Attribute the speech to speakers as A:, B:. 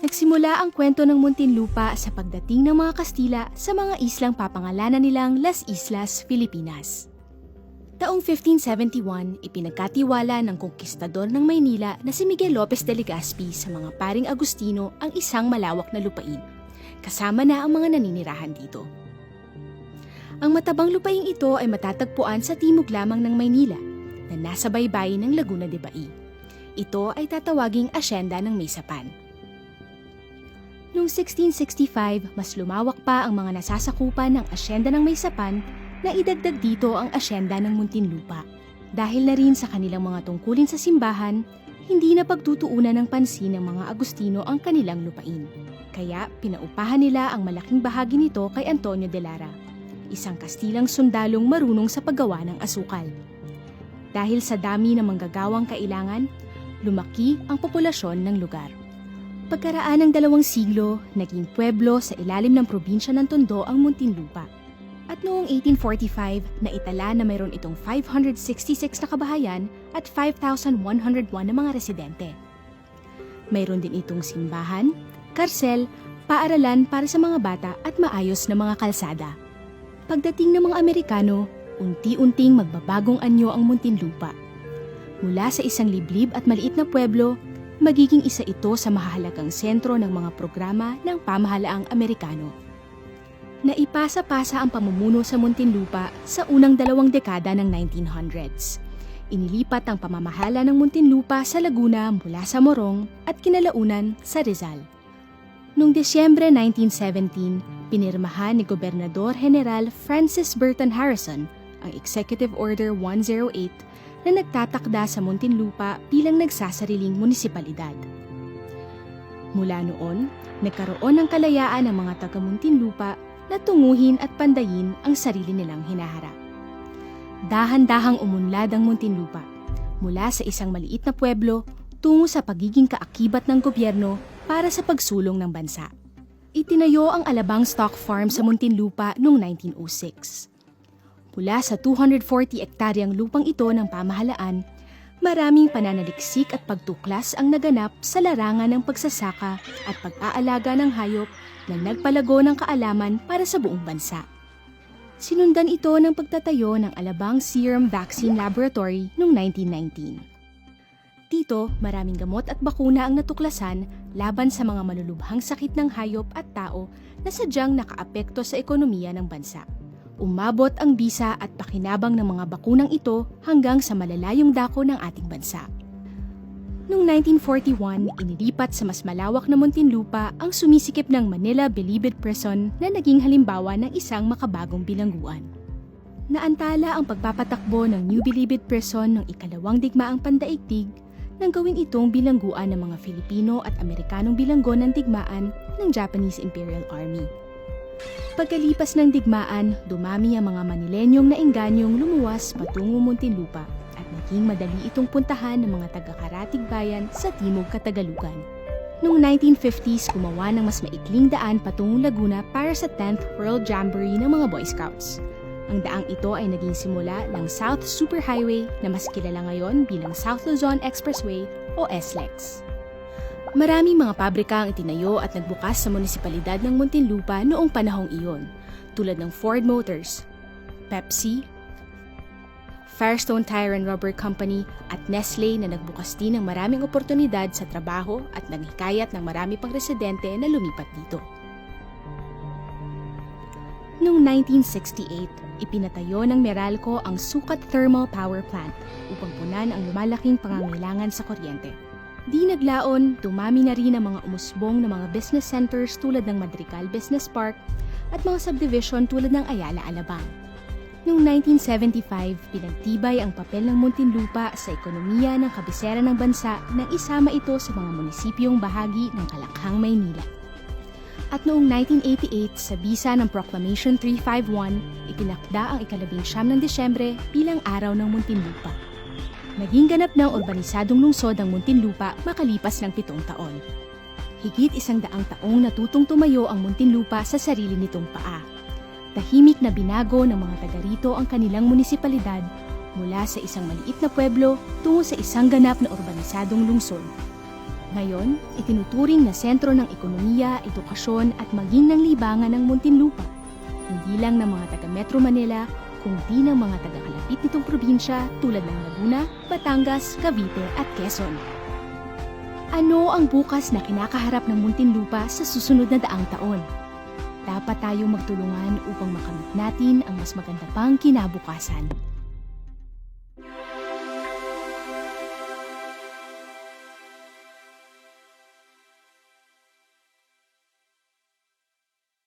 A: Nagsimula ang kwento ng Muntinlupa sa pagdating ng mga Kastila sa mga islang papangalanan nilang Las Islas, Filipinas. Taong 1571, ipinagkatiwala ng konkistador ng Maynila na si Miguel Lopez de Legazpi sa mga paring Agustino ang isang malawak na lupain, kasama na ang mga naninirahan dito. Ang matabang lupaing ito ay matatagpuan sa timog lamang ng Maynila, na nasa baybayin ng Laguna de Bai. Ito ay tatawaging asyenda ng Maysapan. Noong 1665, mas lumawak pa ang mga nasasakupan ng asyenda ng Maysapan na idagdag dito ang asyenda ng Muntinlupa. Dahil na rin sa kanilang mga tungkulin sa simbahan, hindi na pagtutuunan ng pansin ng mga Agustino ang kanilang lupain. Kaya pinaupahan nila ang malaking bahagi nito kay Antonio de Lara, isang Kastilang sundalong marunong sa paggawa ng asukal. Dahil sa dami ng manggagawang kailangan, lumaki ang populasyon ng lugar. Pagkaraan ng 2 siglo, naging pueblo sa ilalim ng probinsya ng Tondo ang Muntinlupa. At noong 1845, naitala na mayroon itong 566 na kabahayan at 5,101 na mga residente. Mayroon din itong simbahan, karsel, paaralan para sa mga bata at maayos na mga kalsada. Pagdating ng mga Amerikano, unti-unting magbabagong anyo ang Muntinlupa. Mula sa isang liblib at maliit na pueblo, magiging isa ito sa mahahalagang sentro ng mga programa ng pamahalaang Amerikano. Naipasa-pasa ang pamumuno sa Muntinlupa sa unang 2 dekada ng 1900s. Inilipat ang pamamahala ng Muntinlupa sa Laguna mula sa Morong at kinalaunan sa Rizal. Noong Desyembre 1917, pinirmahan ni Gobernador General Francis Burton Harrison ang Executive Order 108 na nagtatakda sa Muntinlupa bilang nagsasariling munisipalidad. Mula noon, nagkaroon ng kalayaan ang mga taga-Muntinlupa na tunguhin at pandayin ang sarili nilang hinaharap. Dahan-dahang umunlad ang Muntinlupa mula sa isang maliit na pueblo tungo sa pagiging kaakibat ng gobyerno para sa pagsulong ng bansa. Itinayo ang Alabang Stock Farm sa Muntinlupa noong 1906. Mula sa 240 ektaryang lupang ito ng pamahalaan, maraming pananaliksik at pagtuklas ang naganap sa larangan ng pagsasaka at pag-aalaga ng hayop na nagpalago ng kaalaman para sa buong bansa. Sinundan ito ng pagtatayo ng Alabang Serum Vaccine Laboratory noong 1919. Dito, maraming gamot at bakuna ang natuklasan laban sa mga malulubhang sakit ng hayop at tao na sadyang nakaapekto sa ekonomiya ng bansa. Umabot ang bisa at pakinabang ng mga bakunang ito hanggang sa malalayong dako ng ating bansa. Noong 1941, inilipat sa mas malawak na Muntinlupa ang sumisikip ng Manila Bilibid Prison na naging halimbawa ng isang makabagong bilangguan. Naantala ang pagpapatakbo ng New Bilibid Prison noong ikalawang digmaang pandaigdig nang gawin itong bilangguan ng mga Filipino at Amerikanong bilanggo ng digmaan ng Japanese Imperial Army. Pagkalipas ng digmaan, dumami ang mga Manilenyong na engganyong lumuwas patungo Muntinlupa at naging madali itong puntahan ng mga taga-Karatig Bayan sa Timog Katagalugan. Noong 1950s, gumawa ng mas maikling daan patungong Laguna para sa 10th World Jamboree ng mga Boy Scouts. Ang daang ito ay naging simula ng South Superhighway na mas kilala ngayon bilang South Luzon Expressway o SLEX. Maraming mga pabrika ang itinayo at nagbukas sa munisipalidad ng Muntinlupa noong panahong iyon, tulad ng Ford Motors, Pepsi, Firestone Tire and Rubber Company at Nestle na nagbukas din ng maraming oportunidad sa trabaho at naghikayat ng marami pang residente na lumipat dito. Noong 1968, ipinatayo ng Meralco ang Sucat Thermal Power Plant upang punan ang lumalaking pangangailangan sa kuryente. Di naglaon, dumami na rin ang mga umusbong na mga business centers tulad ng Madrigal Business Park at mga subdivision tulad ng Ayala Alabang. Noong 1975, pinagtibay ang papel ng Muntinlupa sa ekonomiya ng kabisera ng bansa nang isama ito sa mga munisipyong bahagi ng Kalakhang, Maynila. At noong 1988, sa bisa ng Proclamation 351, itinakda ang 19 ng Desyembre bilang Araw ng Muntinlupa. Naging ganap na ang urbanisadong lungsod ng Muntinlupa makalipas ng 7 taon. Higit 100 taong natutong tumayo ang Muntinlupa sa sarili nitong paa. Tahimik na binago ng mga taga rito ang kanilang munisipalidad mula sa isang maliit na pueblo tungo sa isang ganap na urbanisadong lungsod. Ngayon, itinuturing na sentro ng ekonomiya, edukasyon at maging ng libangan ng Muntinlupa. Hindi lang ng mga taga Metro Manila, kundi ng mga taga-kalapit nitong probinsya tulad ng Laguna, Batangas, Cavite at Quezon. Ano ang bukas na kinakaharap ng Muntinlupa sa susunod na daang taon? Dapat tayong magtulungan upang makamit natin ang mas maganda pang kinabukasan.